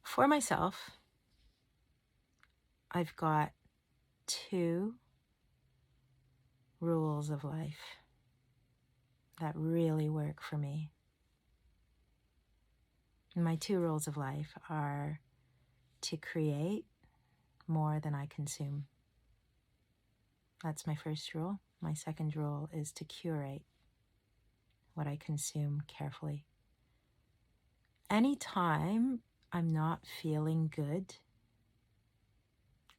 For myself, I've got 2 rules of life that really work for me. And my 2 rules of life are to create more than I consume. That's my first rule. My second rule is to curate what I consume carefully. Anytime I'm not feeling good,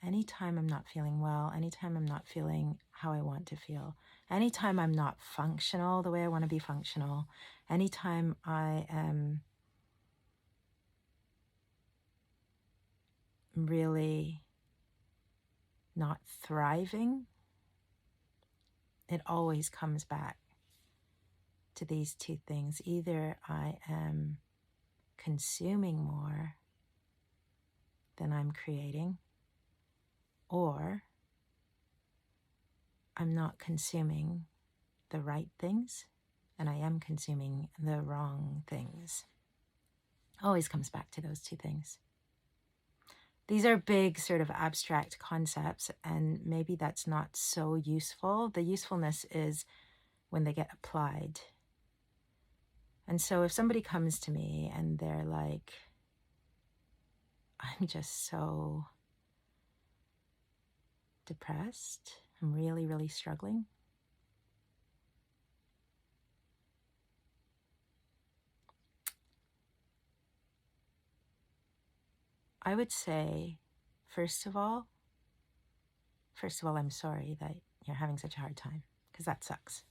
anytime I'm not feeling well, anytime I'm not feeling how I want to feel, anytime I'm not functional the way I want to be functional, anytime I am really not thriving, it always comes back to these 2 things. Either I am consuming more than I'm creating, or I'm not consuming the right things and I am consuming the wrong things. Always comes back to those 2 things. These are big sort of abstract concepts, and maybe that's not so useful. The usefulness is when they get applied. And so if somebody comes to me and they're like, I'm just so depressed, I'm really, really struggling, I would say, first of all, I'm sorry that you're having such a hard time, because that sucks.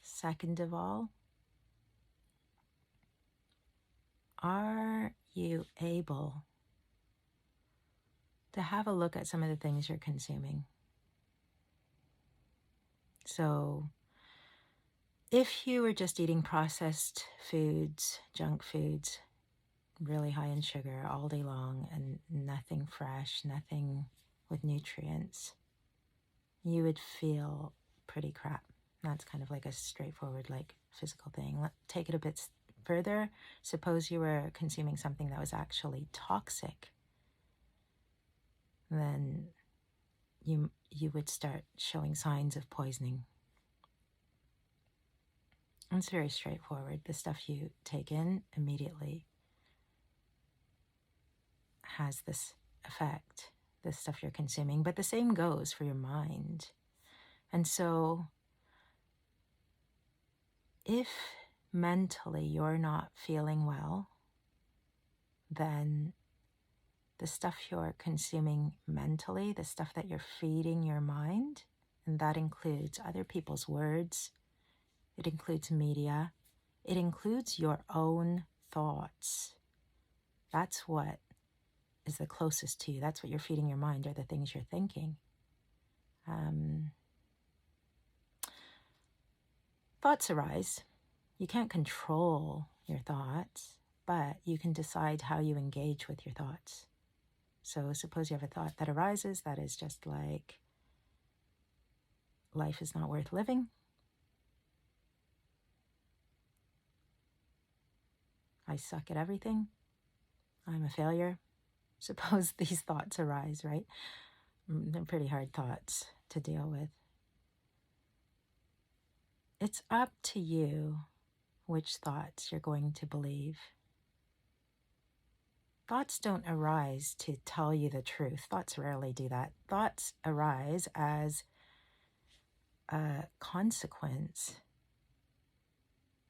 Second of all, are you able to have a look at some of the things you're consuming? So if you were just eating processed foods, junk foods, really high in sugar all day long and nothing fresh, nothing with nutrients, you would feel pretty crap. That's kind of like a straightforward, like, physical thing. Let's take it a bit further. Suppose you were consuming something that was actually toxic. Then you would start showing signs of poisoning. It's very straightforward. The stuff you take in immediately has this effect, the stuff you're consuming, but the same goes for your mind. And so if mentally you're not feeling well, then the stuff you're consuming mentally, the stuff that you're feeding your mind, and that includes other people's words, it includes media, it includes your own thoughts. That's what is the closest to you. That's what you're feeding your mind, are the things you're thinking. Thoughts arise. You can't control your thoughts, but you can decide how you engage with your thoughts. So suppose you have a thought that arises that is just like, life is not worth living. I suck at everything. I'm a failure. Suppose these thoughts arise, right? They're pretty hard thoughts to deal with. It's up to you which thoughts you're going to believe. Thoughts don't arise to tell you the truth. Thoughts rarely do that. Thoughts arise as a consequence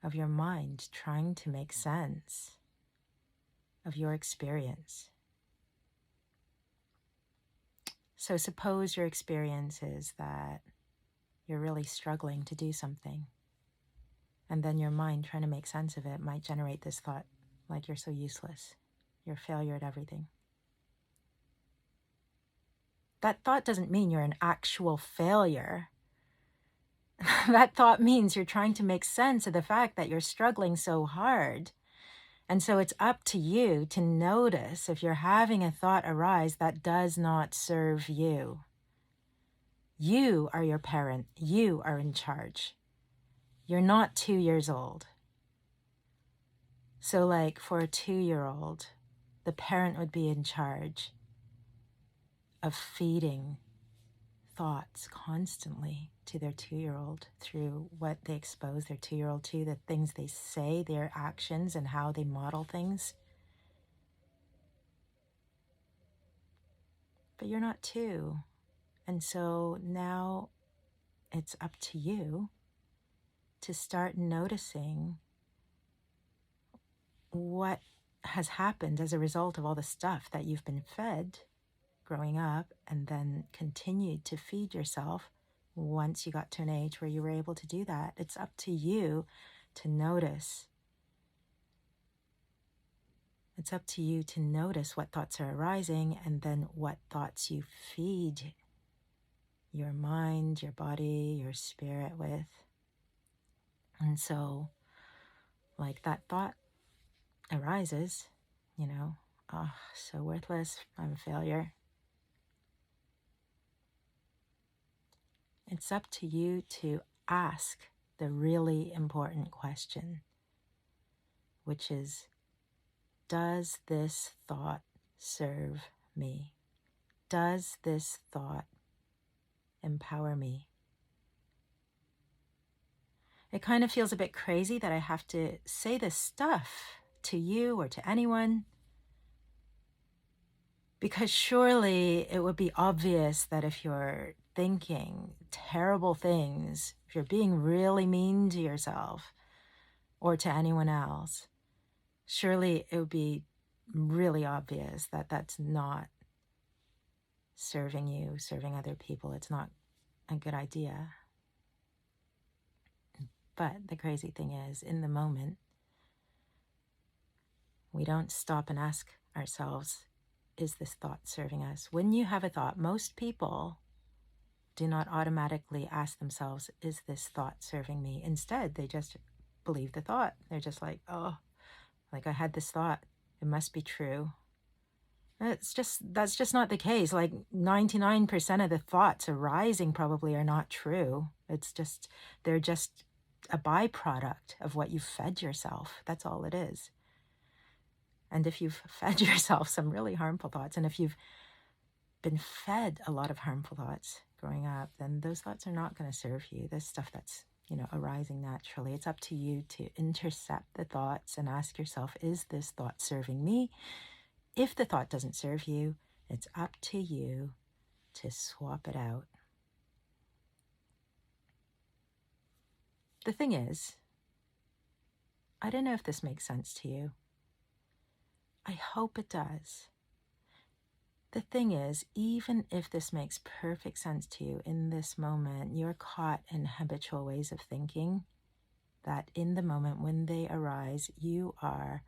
of your mind trying to make sense of your experience. So suppose your experience is that you're really struggling to do something, and then your mind trying to make sense of it might generate this thought, like, you're so useless, you're a failure at everything. That thought doesn't mean you're an actual failure. That thought means you're trying to make sense of the fact that you're struggling so hard. And so it's up to you to notice if you're having a thought arise that does not serve you. You are your parent. You are in charge. You're not 2 years old. So like for a 2-year-old, the parent would be in charge of feeding thoughts constantly to their 2-year-old through what they expose their 2-year-old to, the things they say, their actions, and how they model things. But you're not 2. And so now it's up to you to start noticing what has happened as a result of all the stuff that you've been fed growing up and then continued to feed yourself once you got to an age where you were able to do that. It's up to you to notice. It's up to you to notice what thoughts are arising and then what thoughts you feed your mind, your body, your spirit with. And so, like that thought arises, oh, so worthless, I'm a failure. It's up to you to ask the really important question, which is, does this thought serve me? Does this thought empower me? It kind of feels a bit crazy that I have to say this stuff to you or to anyone, because surely it would be obvious that if you're thinking terrible things, if you're being really mean to yourself or to anyone else, surely it would be really obvious that that's not serving you, serving other people. It's not a good idea. But the crazy thing is, in the moment, we don't stop and ask ourselves, is this thought serving us? When you have a thought, most people do not automatically ask themselves, is this thought serving me? Instead, they just believe the thought. They're just like, oh, like I had this thought. It must be true. That's just not the case. Like 99% of the thoughts arising probably are not true. They're just a byproduct of what you've fed yourself. That's all it is. And if you've fed yourself some really harmful thoughts, and if you've been fed a lot of harmful thoughts growing up, then those thoughts are not going to serve you. There's stuff that's, arising naturally. It's up to you to intercept the thoughts and ask yourself, is this thought serving me? If the thought doesn't serve you, it's up to you to swap it out. The thing is, I don't know if this makes sense to you. I hope it does. The thing is, even if this makes perfect sense to you in this moment, you're caught in habitual ways of thinking that in the moment when they arise, you are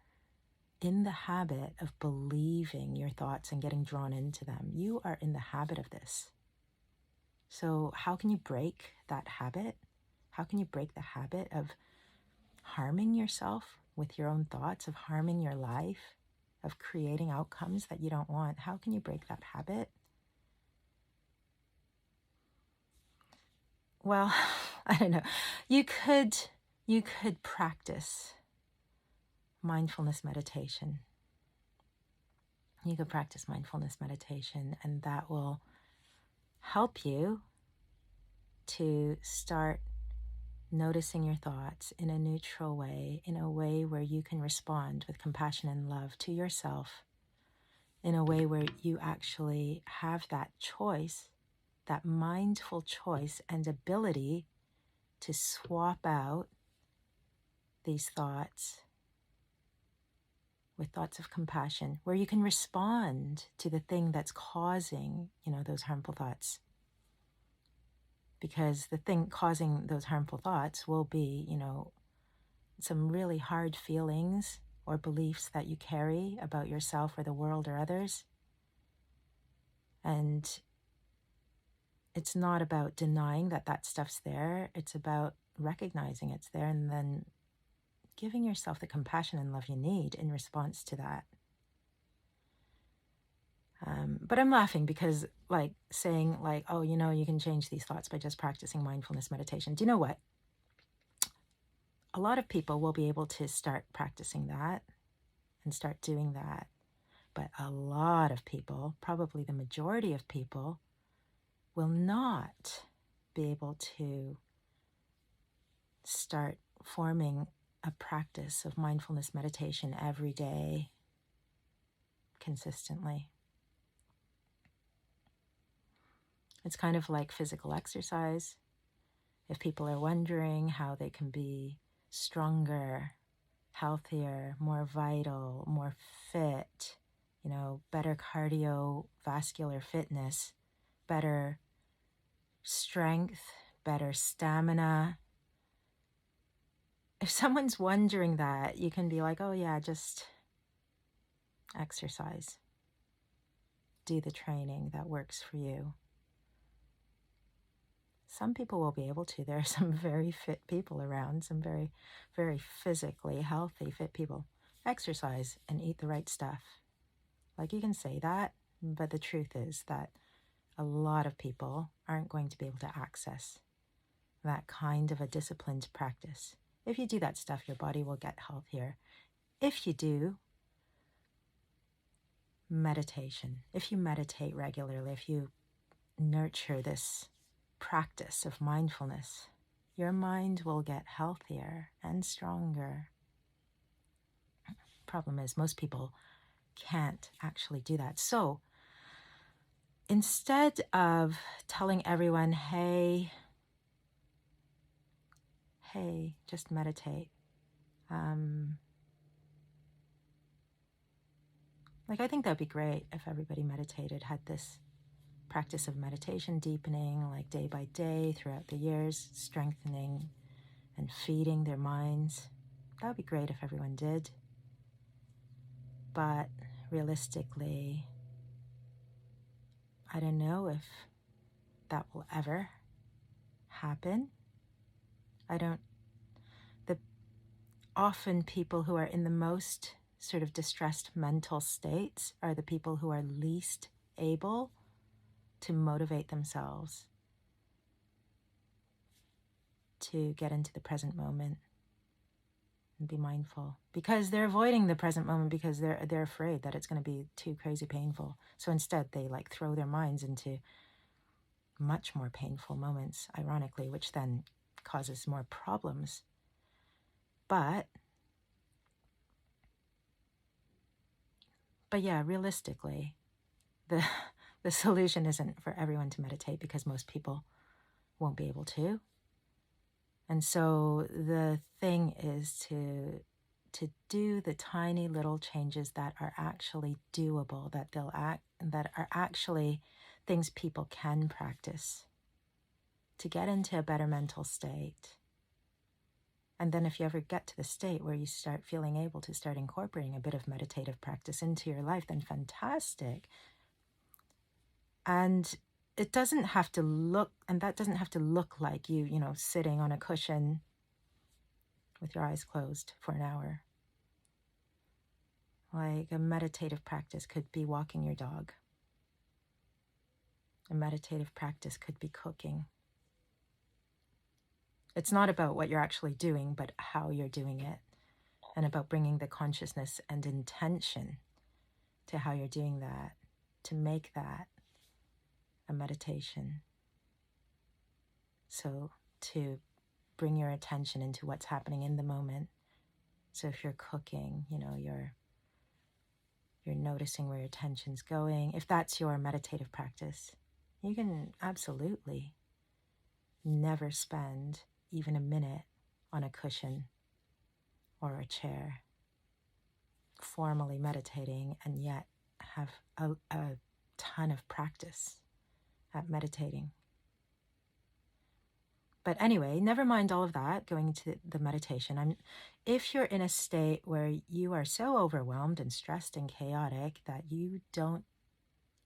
in the habit of believing your thoughts and getting drawn into them. You are in the habit of this. So how can you break that habit? How can you break the habit of harming yourself with your own thoughts, of harming your life, of creating outcomes that you don't want? How can you break that habit? Well, I don't know. You could practice mindfulness meditation. You could practice mindfulness meditation, and that will help you to start noticing your thoughts in a neutral way, in a way where you can respond with compassion and love to yourself, in a way where you actually have that choice, that mindful choice and ability to swap out these thoughts with thoughts of compassion, where you can respond to the thing that's causing, those harmful thoughts. Because the thing causing those harmful thoughts will be, some really hard feelings or beliefs that you carry about yourself or the world or others. And it's not about denying that that stuff's there. It's about recognizing it's there and then giving yourself the compassion and love you need in response to that. But I'm laughing because saying oh, you can change these thoughts by just practicing mindfulness meditation. Do you know what? a lot of people will be able to start practicing that and start doing that. But a lot of people, probably the majority of people, will not be able to start forming a practice of mindfulness meditation every day consistently. It's kind of like physical exercise. If people are wondering how they can be stronger, healthier, more vital, more fit, better cardiovascular fitness, better strength, better stamina. If someone's wondering that, you can be like, oh yeah, just exercise. Do the training that works for you. Some people will be able to. There are some very fit people around, some very, very physically healthy, fit people. Exercise and eat the right stuff. Like, you can say that, but the truth is that a lot of people aren't going to be able to access that kind of a disciplined practice. If you do that stuff, your body will get healthier. If you do meditation, if you meditate regularly, if you nurture this practice of mindfulness, your mind will get healthier and stronger. Problem is, most people can't actually do that. So instead of telling everyone, hey, just meditate, I think that'd be great if everybody meditated, had this practice of meditation deepening, like day by day throughout the years, strengthening and feeding their minds. That would be great if everyone did. But realistically, I don't know if that will ever happen. Often people who are in the most sort of distressed mental states are the people who are least able to motivate themselves to get into the present moment and be mindful, because they're avoiding the present moment because they're afraid that it's going to be too crazy painful. So instead they throw their minds into much more painful moments, ironically, which then causes more problems. But yeah, realistically, the solution isn't for everyone to meditate, because most people won't be able to. And so the thing is to do the tiny little changes that are actually doable, that are actually things people can practice to get into a better mental state. And then if you ever get to the state where you start feeling able to start incorporating a bit of meditative practice into your life, then fantastic. And it doesn't have to look, and that doesn't have to look like you sitting on a cushion with your eyes closed for an hour. Like, a meditative practice could be walking your dog. A meditative practice could be cooking. It's not about what you're actually doing, but how you're doing it, and about bringing the consciousness and intention to how you're doing that, to make that a meditation. So to bring your attention into what's happening in the moment. So if you're cooking, you're noticing where your attention's going. If that's your meditative practice, you can absolutely never spend even a minute on a cushion or a chair formally meditating, and yet have a ton of practice at meditating. But anyway, never mind all of that, going to the meditation. If you're in a state where you are so overwhelmed and stressed and chaotic that you don't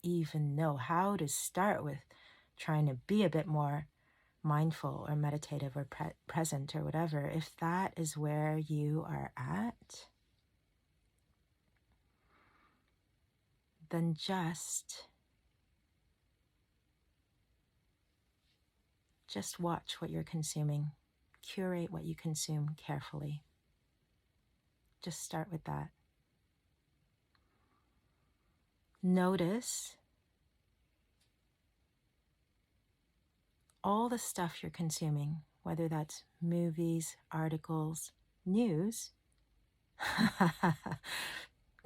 even know how to start with trying to be a bit more mindful or meditative or present or whatever, if that is where you are at, then just watch what you're consuming. curate what you consume carefully. Just start with that. Notice all the stuff you're consuming, whether that's movies, articles, news.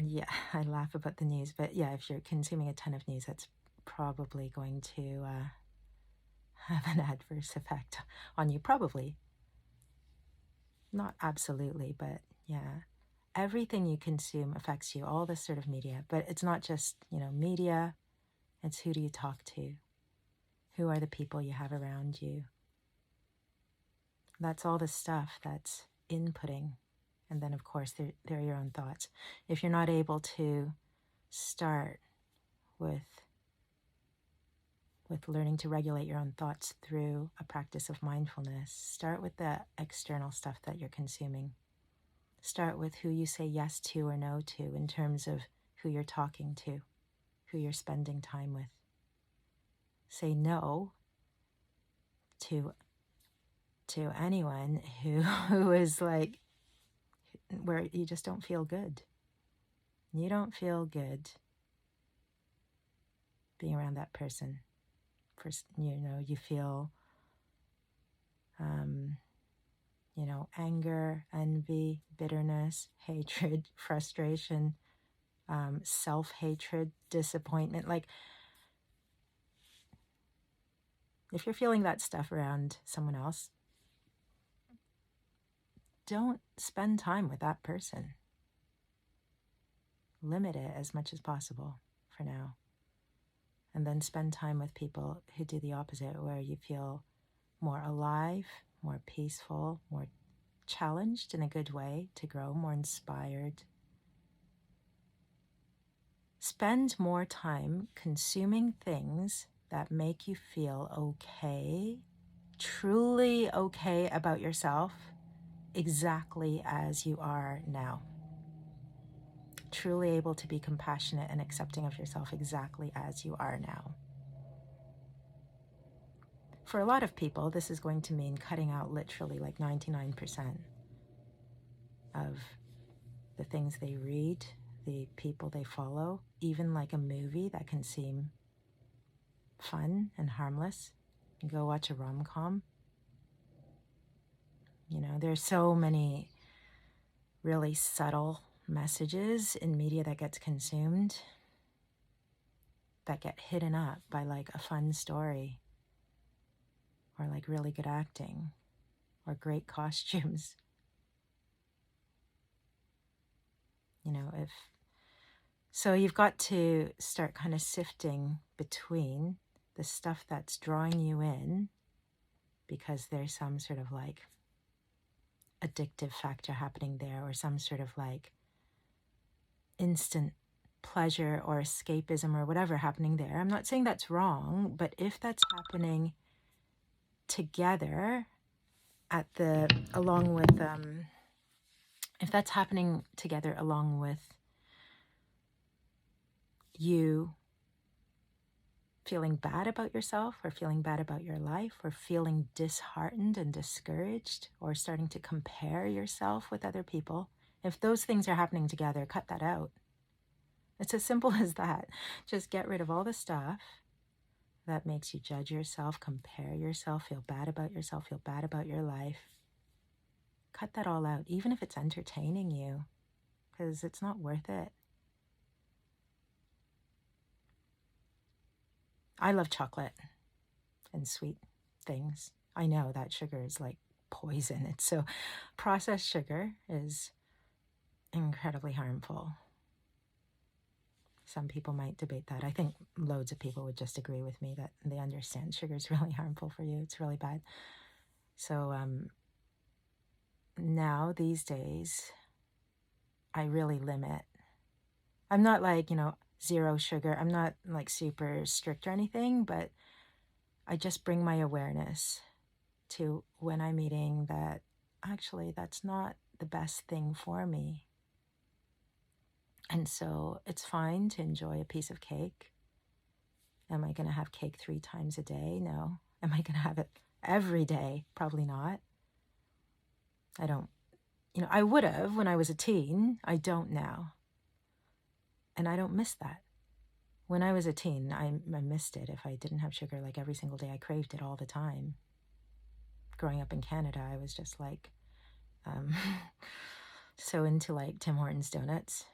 Yeah, I laugh about the news, but yeah, if you're consuming a ton of news, that's probably going to have an adverse effect on you. Probably. Not absolutely, but yeah. Everything you consume affects you, all this sort of media. But it's not just, media. It's who do you talk to? Who are the people you have around you? That's all the stuff that's inputting. And then, of course, there are your own thoughts. If you're not able to start with learning to regulate your own thoughts through a practice of mindfulness, start with the external stuff that you're consuming. Start with who you say yes to or no to in terms of who you're talking to, who you're spending time with. Say no to anyone who is like, where you just don't feel good. You don't feel good being around that person. First, you feel, anger, envy, bitterness, hatred, frustration, self-hatred, disappointment. Like, if you're feeling that stuff around someone else, don't spend time with that person. Limit it as much as possible for now. And then spend time with people who do the opposite, where you feel more alive, more peaceful, more challenged in a good way to grow, more inspired. Spend more time consuming things that make you feel okay, truly okay about yourself, exactly as you are now. Truly able to be compassionate and accepting of yourself exactly as you are now. For a lot of people, this is going to mean cutting out literally like 99% of the things they read, the people they follow, even like a movie that can seem fun and harmless. Go watch a rom-com. There's so many really subtle messages in media that gets consumed that get hidden up by like a fun story or like really good acting or great costumes. So you've got to start kind of sifting between the stuff that's drawing you in because there's some sort of like addictive factor happening there, or some sort of like instant pleasure or escapism or whatever happening there. I'm not saying that's wrong, but if that's happening together along with you feeling bad about yourself or feeling bad about your life or feeling disheartened and discouraged or starting to compare yourself with other people, if those things are happening together, cut that out. It's as simple as that. Just get rid of all the stuff that makes you judge yourself, compare yourself, feel bad about yourself, feel bad about your life. Cut that all out, even if it's entertaining you, because it's not worth it. I love chocolate and sweet things. I know that sugar is like poison. It's so processed sugar is incredibly harmful. Some people might debate that. I think loads of people would just agree with me that they understand sugar is really harmful for you. It's really bad. So now these days, I really limit. I'm not like, zero sugar. I'm not like super strict or anything, but I just bring my awareness to when I'm eating that actually that's not the best thing for me. And so it's fine to enjoy a piece of cake. Am I going to have cake 3 times a day? No. Am I going to have it every day? Probably not. I don't, I would have when I was a teen. I don't now. And I don't miss that. When I was a teen, I missed it. If I didn't have sugar like every single day, I craved it all the time. Growing up in Canada, I was just like so into like Tim Hortons donuts.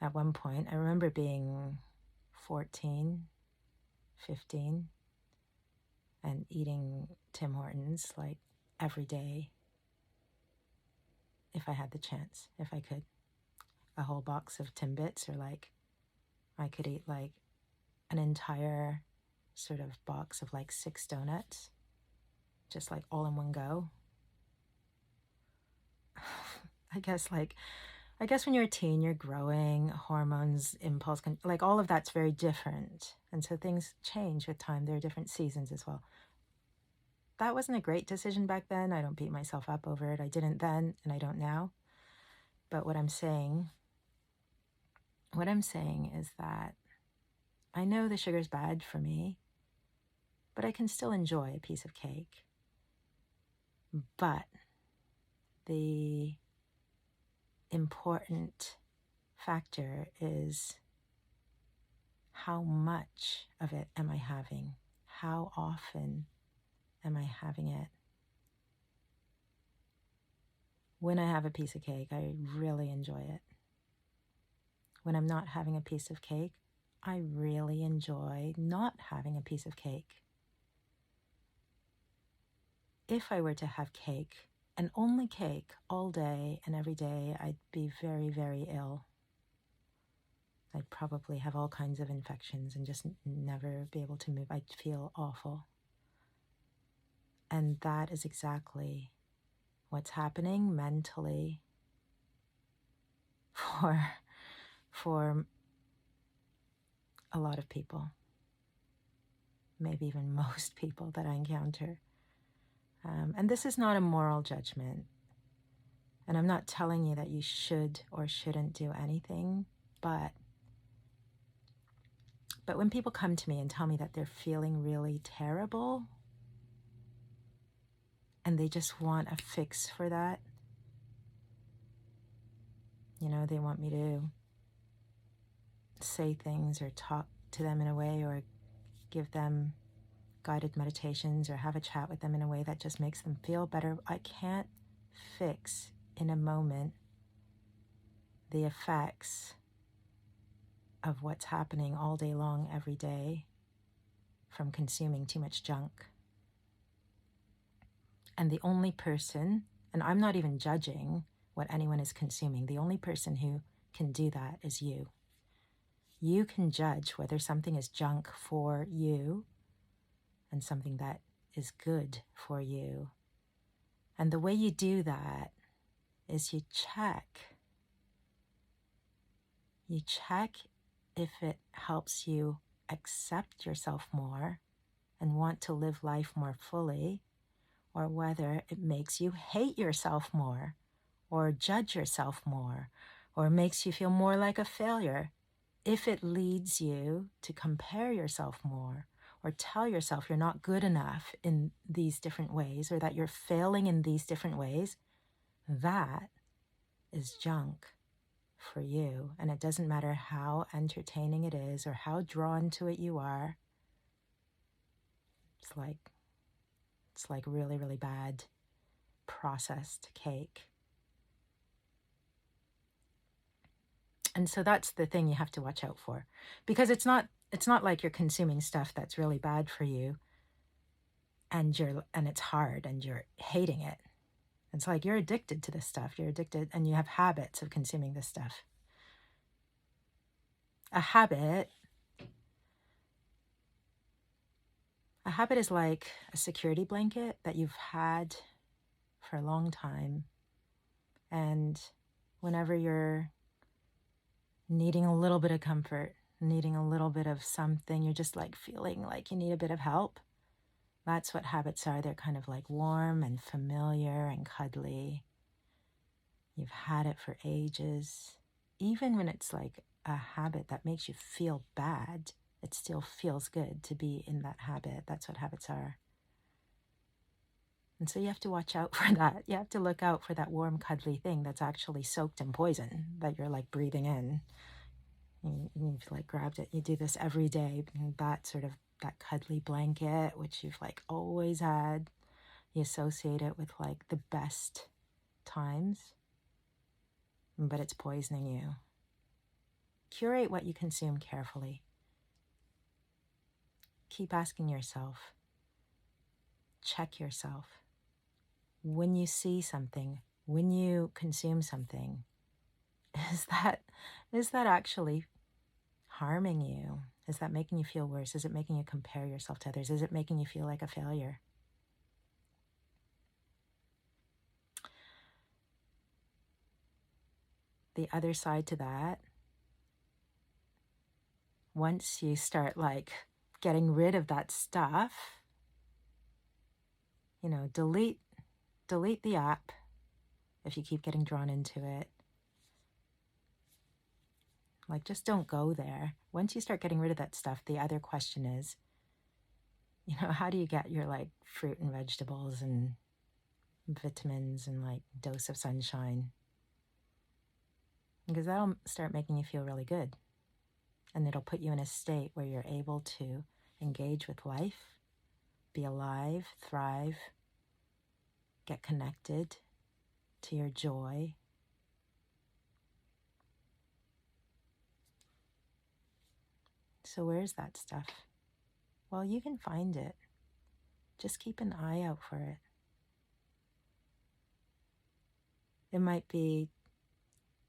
At one point, I remember being 14, 15, and eating Tim Hortons like every day if I had the chance, if I could. A whole box of Timbits, or like I could eat like an entire sort of box of like 6 donuts, just like all in one go. I guess when you're a teen, you're growing, hormones, impulse, like all of that's very different. And so things change with time. There are different seasons as well. That wasn't a great decision back then. I don't beat myself up over it. I didn't then, and I don't now. But what I'm saying is that I know the sugar's bad for me, but I can still enjoy a piece of cake. But the important factor is how much of it am I having? How often am I having it? When I have a piece of cake, I really enjoy it. When I'm not having a piece of cake, I really enjoy not having a piece of cake. If I were to have cake, and only cake, all day and every day, I'd be very, very ill. I'd probably have all kinds of infections and just never be able to move. I'd feel awful. And that is exactly what's happening mentally for a lot of people, maybe even most people that I encounter. And this is not a moral judgment. And I'm not telling you that you should or shouldn't do anything, but when people come to me and tell me that they're feeling really terrible and they just want a fix for that, they want me to say things or talk to them in a way, or give them guided meditations, or have a chat with them in a way that just makes them feel better. I can't fix in a moment the effects of what's happening all day long, every day, from consuming too much junk. And the only person, and I'm not even judging what anyone is consuming, the only person who can do that is you. You can judge whether something is junk for you and something that is good for you. And the way you do that is you check if it helps you accept yourself more and want to live life more fully, or whether it makes you hate yourself more, or judge yourself more, or makes you feel more like a failure. If it leads you to compare yourself more, or tell yourself you're not good enough in these different ways, or that you're failing in these different ways, that is junk for you. And it doesn't matter how entertaining it is or how drawn to it you are. It's like really, really bad processed cake. And so that's the thing you have to watch out for, because it's not like you're consuming stuff that's really bad for you and it's hard and you're hating it. It's like you're addicted to this stuff. You're addicted and you have habits of consuming this stuff. A habit is like a security blanket that you've had for a long time. And whenever you're needing a little bit of comfort, needing a little bit of something, you're just like feeling like you need a bit of help. That's what habits are. They're kind of like warm and familiar and cuddly. You've had it for ages. Even when it's like a habit that makes you feel bad, it still feels good to be in that habit. That's what habits are. And so you have to watch out for that. You have to look out for that warm, cuddly thing that's actually soaked in poison that you're like breathing in. You've like grabbed it. You do this every day. That sort of, that cuddly blanket, which you've like always had, you associate it with like the best times, but it's poisoning you. Curate what you consume carefully. Keep asking yourself, check yourself. When you see something, when you consume something, is that actually harming you? Is that making you feel worse? Is it making you compare yourself to others? Is it making you feel like a failure? The other side to that, once you start like getting rid of that stuff, delete the app if you keep getting drawn into it. Like, just don't go there. Once you start getting rid of that stuff, the other question is, how do you get your like fruit and vegetables and vitamins and like dose of sunshine? Because that'll start making you feel really good. And it'll put you in a state where you're able to engage with life, be alive, thrive, get connected to your joy. So where's that stuff? Well, you can find it. Just keep an eye out for it. It might be,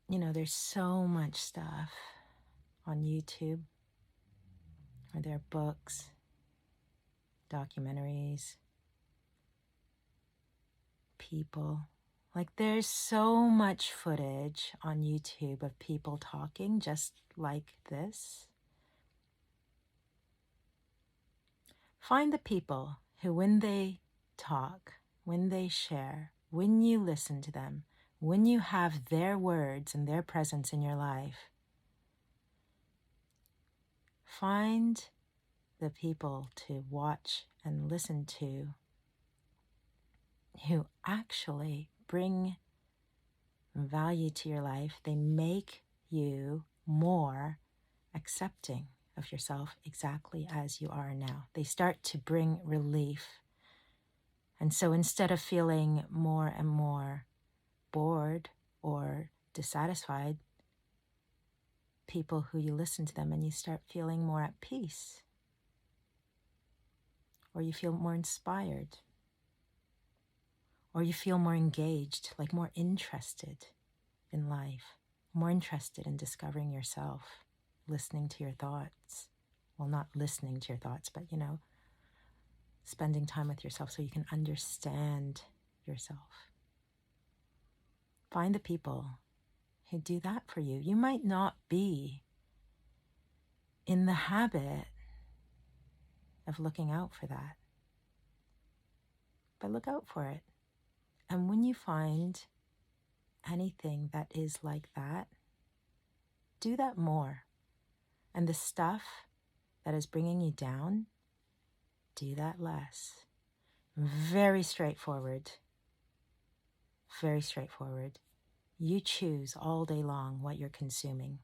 there's so much stuff on YouTube, or there are books, documentaries, people. Like, there's so much footage on YouTube of people talking just like this. Find the people who, when they talk, when they share, when you listen to them, when you have their words and their presence in your life, find the people to watch and listen to who actually bring value to your life. They make you more accepting of yourself exactly as you are now. They start to bring relief. And so instead of feeling more and more bored or dissatisfied, people who you listen to them and you start feeling more at peace, or you feel more inspired, or you feel more engaged, like more interested in life, more interested in discovering yourself, listening to your thoughts. Well, not listening to your thoughts, but, spending time with yourself so you can understand yourself. Find the people who do that for you. You might not be in the habit of looking out for that, but look out for it. And when you find anything that is like that, do that more. And the stuff that is bringing you down, do that less. Very straightforward. Very straightforward. You choose all day long what you're consuming.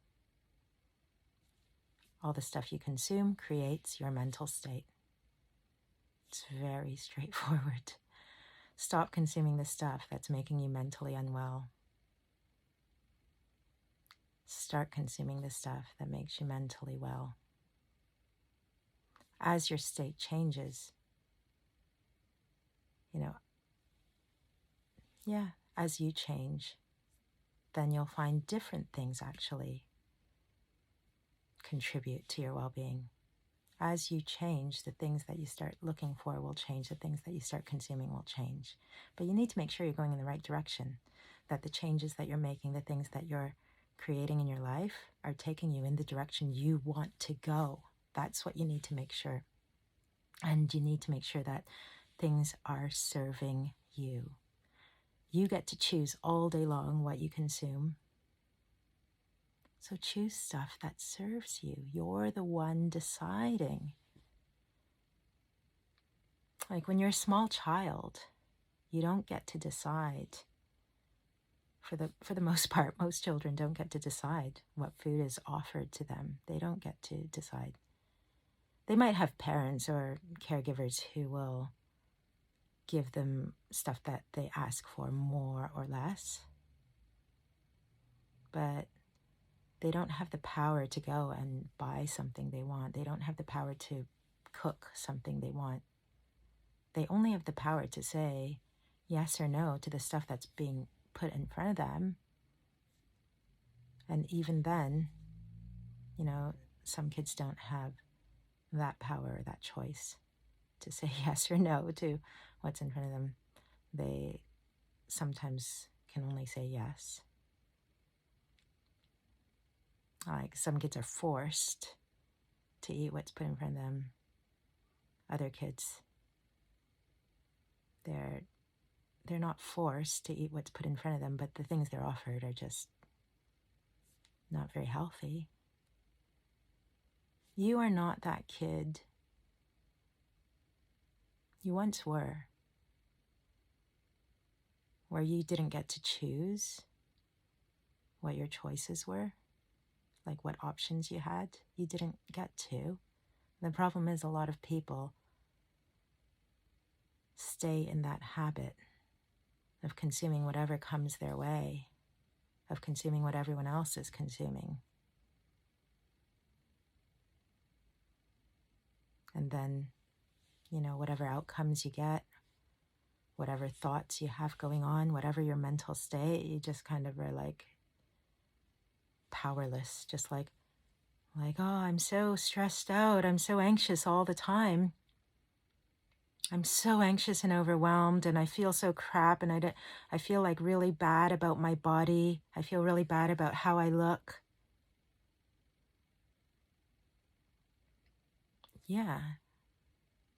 All the stuff you consume creates your mental state. It's very straightforward. Stop consuming the stuff that's making you mentally unwell. Start consuming the stuff that makes you mentally well. As your state changes, as you change, then you'll find different things actually contribute to your well-being. As you change, the things that you start looking for will change. The things that you start consuming will change. But you need to make sure you're going in the right direction, that the changes that you're making, the things that you're creating in your life are taking you in the direction you want to go. That's what you need to make sure. And you need to make sure that things are serving you. You get to choose all day long what you consume. So choose stuff that serves you. You're the one deciding. Like when you're a small child, You don't get to decide. For the most part, most children don't get to decide what food is offered to them. They don't get to decide. They might have parents or caregivers who will give them stuff that they ask for, more or less. But they don't have the power to go and buy something they want. They don't have the power to cook something they want. They only have the power to say yes or no to the stuff that's being put in front of them. And even then, some kids don't have that power or that choice to say yes or no to what's in front of them. They sometimes can only say yes. Like, some kids are forced to eat what's put in front of them. Other kids, they're not forced to eat what's put in front of them, but the things they're offered are just not very healthy. You are not that kid. You once were, where you didn't get to choose what your choices were, like what options you had. You didn't get to. The problem is, a lot of people stay in that habit of consuming whatever comes their way, of consuming what everyone else is consuming. And then, whatever outcomes you get, whatever thoughts you have going on, whatever your mental state, you just kind of are like powerless, just like, oh, I'm so stressed out. I'm so anxious all the time. I'm so anxious and overwhelmed, and I feel so crap, and I feel like really bad about my body. I feel really bad about how I look. Yeah,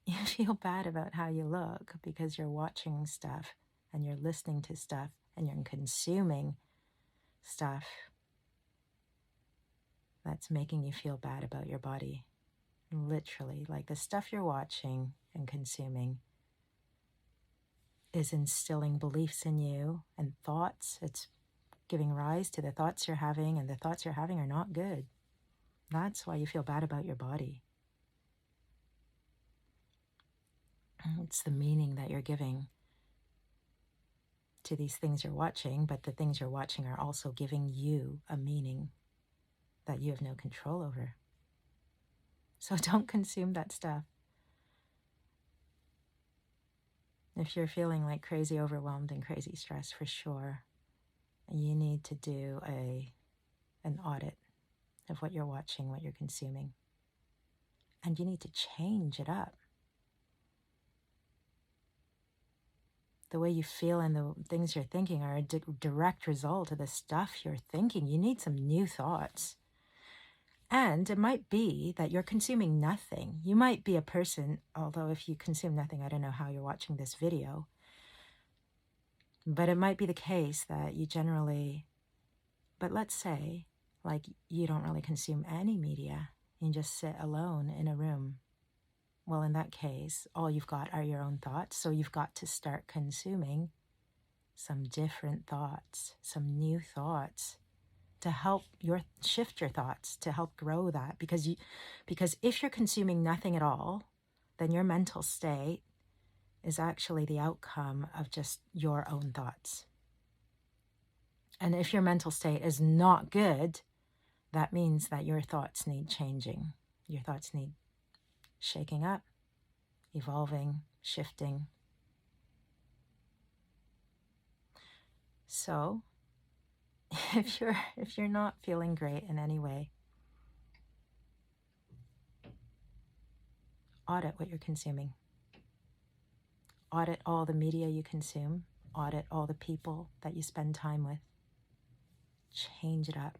you feel bad about how you look because you're watching stuff and you're listening to stuff and you're consuming stuff that's making you feel bad about your body. Literally, like, the stuff you're watching and consuming is instilling beliefs in you and thoughts. It's giving rise to the thoughts you're having, and the thoughts you're having are not good. That's why you feel bad about your body. It's the meaning that you're giving to these things you're watching, but the things you're watching are also giving you a meaning that you have no control over. So don't consume that stuff. If you're feeling like crazy overwhelmed and crazy stressed, for sure, you need to do an audit of what you're watching, what you're consuming. And you need to change it up. The way you feel and the things you're thinking are a direct result of the stuff you're thinking. You need some new thoughts. And it might be that you're consuming nothing. You might be a person, although if you consume nothing, I don't know how you're watching this video. But it might be the case that you generally, but let's say, like, you don't really consume any media. You just sit alone in a room. Well, in that case, all you've got are your own thoughts. So you've got to start consuming some different thoughts, some new thoughts to help shift your thoughts, to help grow that. Because if you're consuming nothing at all, then your mental state is actually the outcome of just your own thoughts. And if your mental state is not good, that means that your thoughts need changing. Your thoughts need shaking up, evolving, shifting. So, if you're not feeling great in any way, audit what you're consuming. Audit all the media you consume. Audit all the people that you spend time with. Change it up.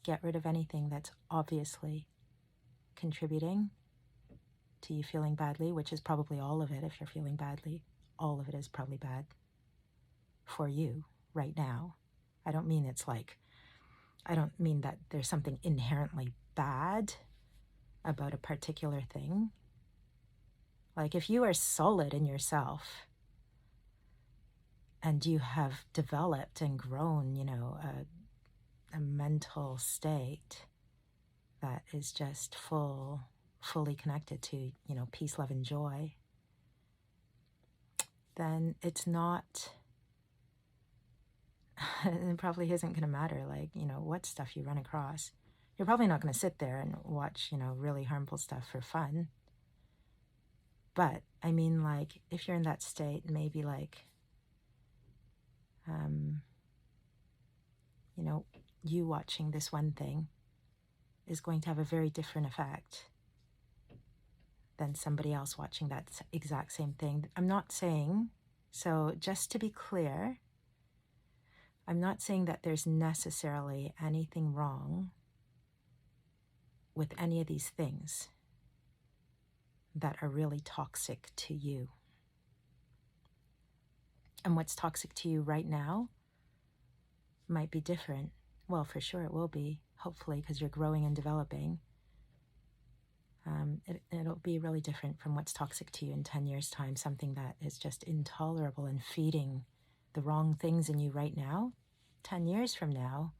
Get rid of anything that's obviously contributing to you feeling badly, which is probably all of it. If you're feeling badly, all of it is probably bad for you right now. I don't mean that there's something inherently bad about a particular thing. Like, if you are solid in yourself, and you have developed and grown, a mental state that is just fully connected to, peace, love, and joy, then it's not, it probably isn't going to matter, what stuff you run across. You're probably not going to sit there and watch, really harmful stuff for fun. But, I mean, if you're in that state, maybe, you watching this one thing is going to have a very different effect than somebody else watching that exact same thing. I'm not saying, so just to be clear, I'm not saying that there's necessarily anything wrong with any of these things that are really toxic to you. And what's toxic to you right now might be different. Well, for sure it will be, hopefully, because you're growing and developing. It'll be really different from what's toxic to you in 10 years' time, something that is just intolerable and feeding the wrong things in you right now. 10 years from now,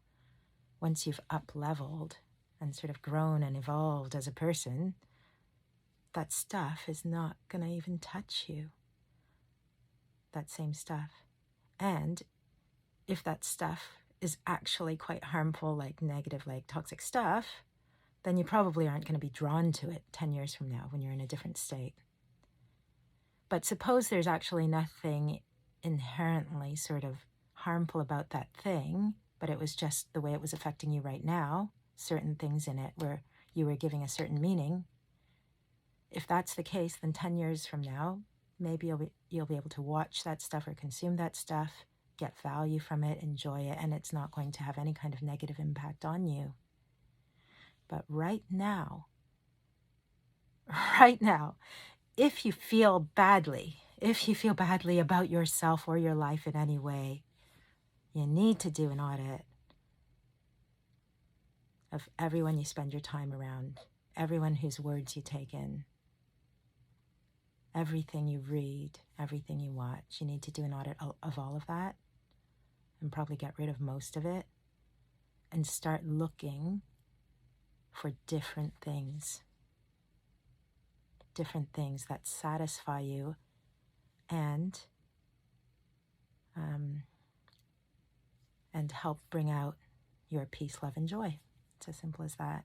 once you've up-leveled and sort of grown and evolved as a person, that stuff is not going to even touch you. That same stuff. And if that stuff is actually quite harmful, negative, toxic stuff, then you probably aren't going to be drawn to it 10 years from now when you're in a different state. But suppose there's actually nothing inherently sort of harmful about that thing, but it was just the way it was affecting you right now, certain things in it where you were giving a certain meaning. If that's the case, then 10 years from now, maybe you'll be able to watch that stuff or consume that stuff, get value from it, enjoy it, and it's not going to have any kind of negative impact on you. But right now, if you feel badly about yourself or your life in any way, you need to do an audit of everyone you spend your time around, everyone whose words you take in, everything you read, everything you watch. You need to do an audit of all of that and probably get rid of most of it and start looking for different things that satisfy you and help bring out your peace, love, and joy. It's as simple as that.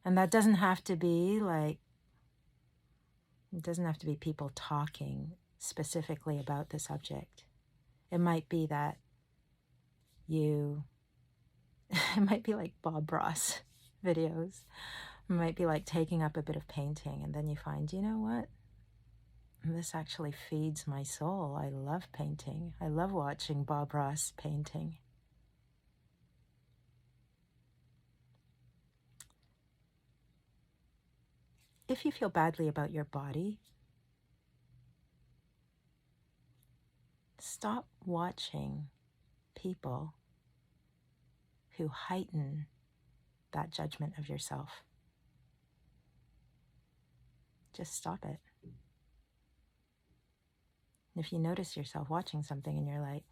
And that doesn't have to be it doesn't have to be people talking specifically about the subject. It might be that it might be like Bob Ross videos. It might be like taking up a bit of painting, and then you find, you know what? This actually feeds my soul. I love painting. I love watching Bob Ross painting. If you feel badly about your body, stop watching people who heighten that judgment of yourself. Just stop it. If you notice yourself watching something and you're like,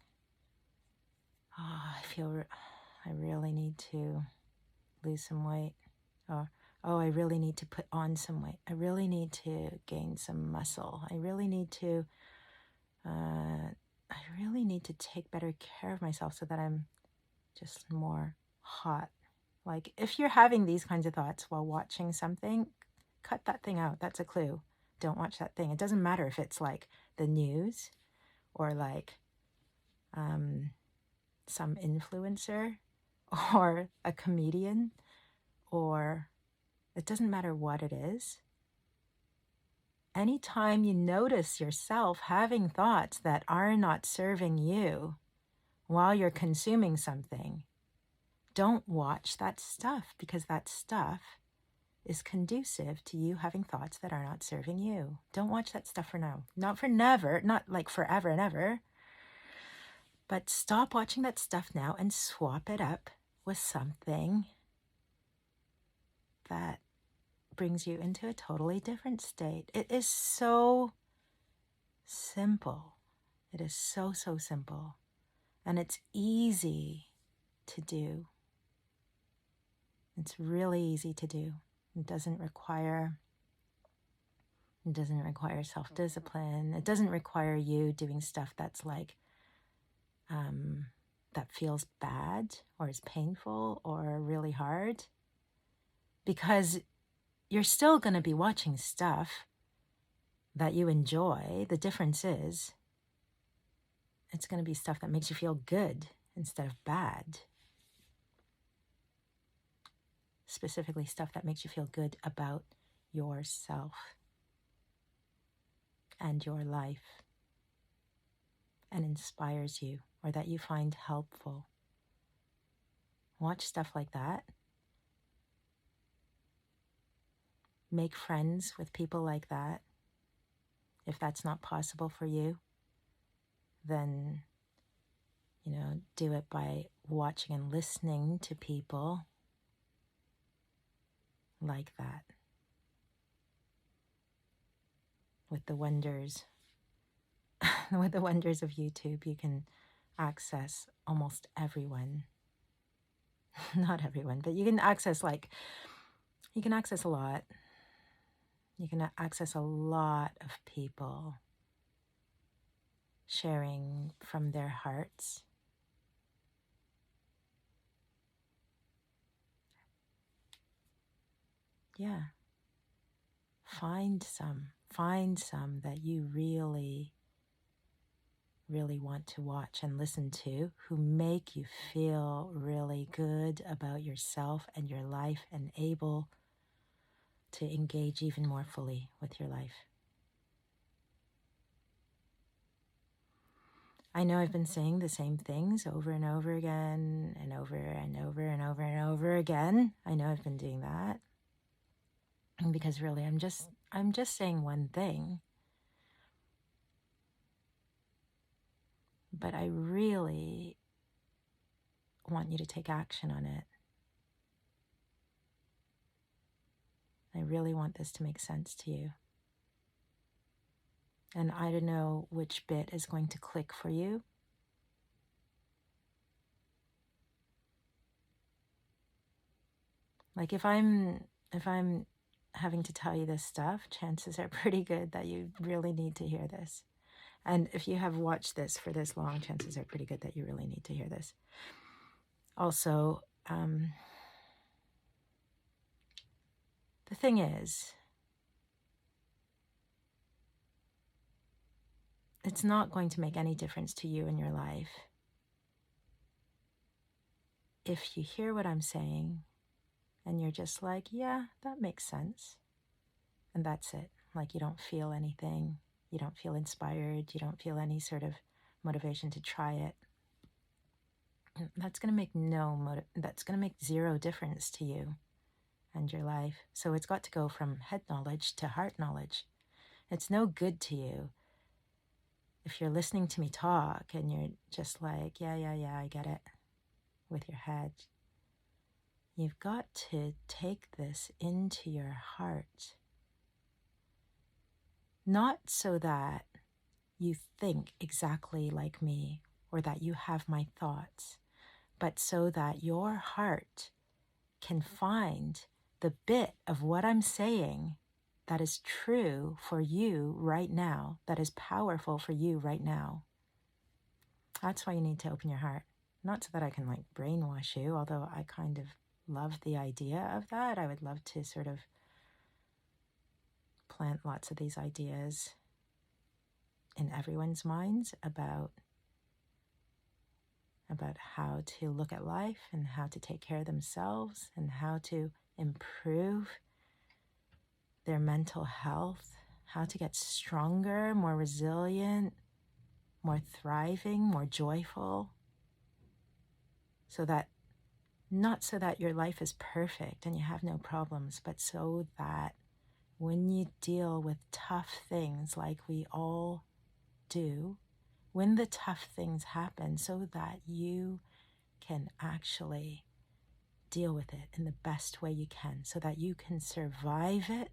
I really need to lose some weight, or I really need to put on some weight, I really need to gain some muscle, I really need to take better care of myself so that I'm just more hot. If you're having these kinds of thoughts while watching something, cut that thing out. That's a clue. Don't watch that thing. It doesn't matter if it's the news or some influencer or a comedian, or it doesn't matter what it is. Anytime you notice yourself having thoughts that are not serving you while you're consuming something, don't watch that stuff, because that stuff is conducive to you having thoughts that are not serving you. Don't watch that stuff for now. Not for never, not forever and ever. But stop watching that stuff now and swap it up with something that brings you into a totally different state. It is so simple. It is so, so simple. And it's easy to do. It's really easy to do. It doesn't require self-discipline. It doesn't require you doing stuff that's like, that feels bad or is painful or really hard. Because you're still going to be watching stuff that you enjoy. The difference is it's going to be stuff that makes you feel good instead of bad. Specifically, stuff that makes you feel good about yourself and your life and inspires you, or that you find helpful. Watch stuff like that. Make friends with people like that. If that's not possible for you, then, do it by watching and listening to people like that. With the wonders of YouTube, you can access almost everyone. Not everyone, but you can access a lot. You can access a lot of people sharing from their hearts. Yeah. Find some that you really, really want to watch and listen to, who make you feel really good about yourself and your life and able to engage even more fully with your life. I know I've been saying the same things over and over again and over and over and over and over again. I know I've been doing that. Because really, I'm just saying one thing. But I really want you to take action on it. I really want this to make sense to you. And I don't know which bit is going to click for you. Like if I'm having to tell you this stuff, chances are pretty good that you really need to hear this. And if you have watched this for this long, chances are pretty good that you really need to hear this. Also, the thing is, it's not going to make any difference to you in your life if you hear what I'm saying and you're just like, yeah, that makes sense. And that's it. Like you don't feel anything. You don't feel inspired. You don't feel any sort of motivation to try it. That's going to make zero difference to you and your life. So it's got to go from head knowledge to heart knowledge. It's no good to you if you're listening to me talk and you're just like, yeah, I get it, with your head. You've got to take this into your heart. Not so that you think exactly like me or that you have my thoughts, but so that your heart can find the bit of what I'm saying that is true for you right now, that is powerful for you right now. That's why you need to open your heart. Not so that I can like brainwash you, although I kind of love the idea of that. I would love to sort of plant lots of these ideas in everyone's minds about how to look at life and how to take care of themselves and how to improve their mental health, how to get stronger, more resilient, more thriving, more joyful, not so that your life is perfect and you have no problems, but so that when you deal with tough things like we all do, when the tough things happen, so that you can actually deal with it in the best way you can, so that you can survive it,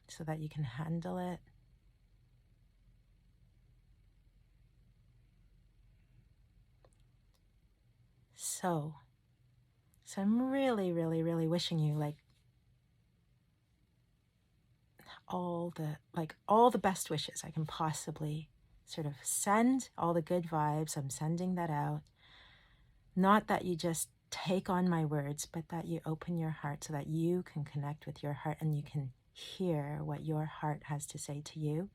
so that you can handle it, So I'm really, really, really wishing you like all the best wishes I can possibly sort of send, all the good vibes. I'm sending that out. Not that you just take on my words, but that you open your heart so that you can connect with your heart and you can hear what your heart has to say to you.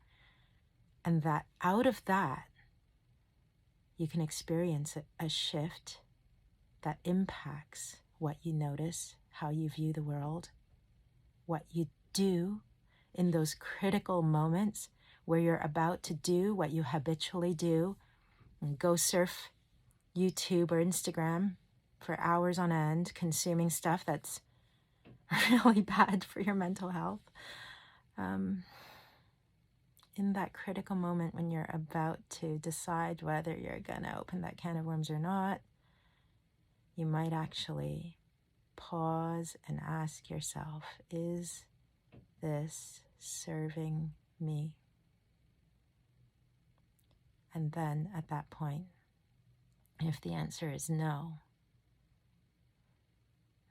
And that out of that, you can experience a shift that impacts what you notice, how you view the world, what you do in those critical moments where you're about to do what you habitually do and go surf YouTube or Instagram for hours on end, consuming stuff that's really bad for your mental health. In that critical moment when you're about to decide whether you're gonna open that can of worms or not, you might actually pause and ask yourself, is this serving me? And then at that point, if the answer is no,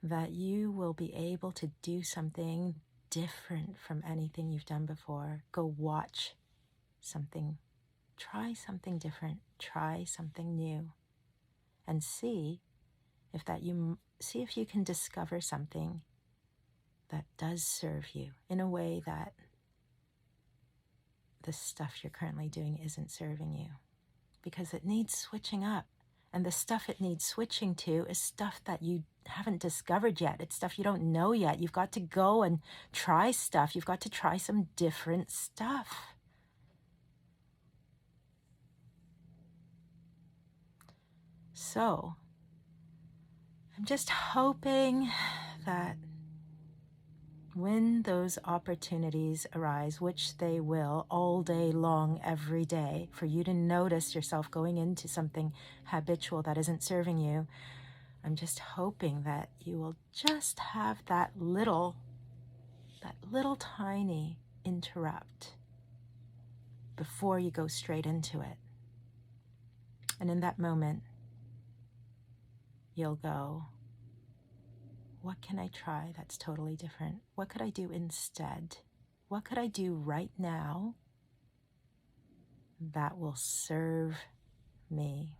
that you will be able to do something different from anything you've done before. Go watch something, try something different, try something new, and see if you can discover something that does serve you in a way that the stuff you're currently doing isn't serving you, because it needs switching up. And the stuff it needs switching to is stuff that you haven't discovered yet. It's stuff you don't know yet. You've got to go and try stuff. You've got to try some different stuff. So I'm just hoping that when those opportunities arise, which they will all day long, every day, for you to notice yourself going into something habitual that isn't serving you, I'm just hoping that you will just have that little tiny interrupt before you go straight into it. And in that moment, you'll go, what can I try that's totally different? What could I do instead? What could I do right now that will serve me?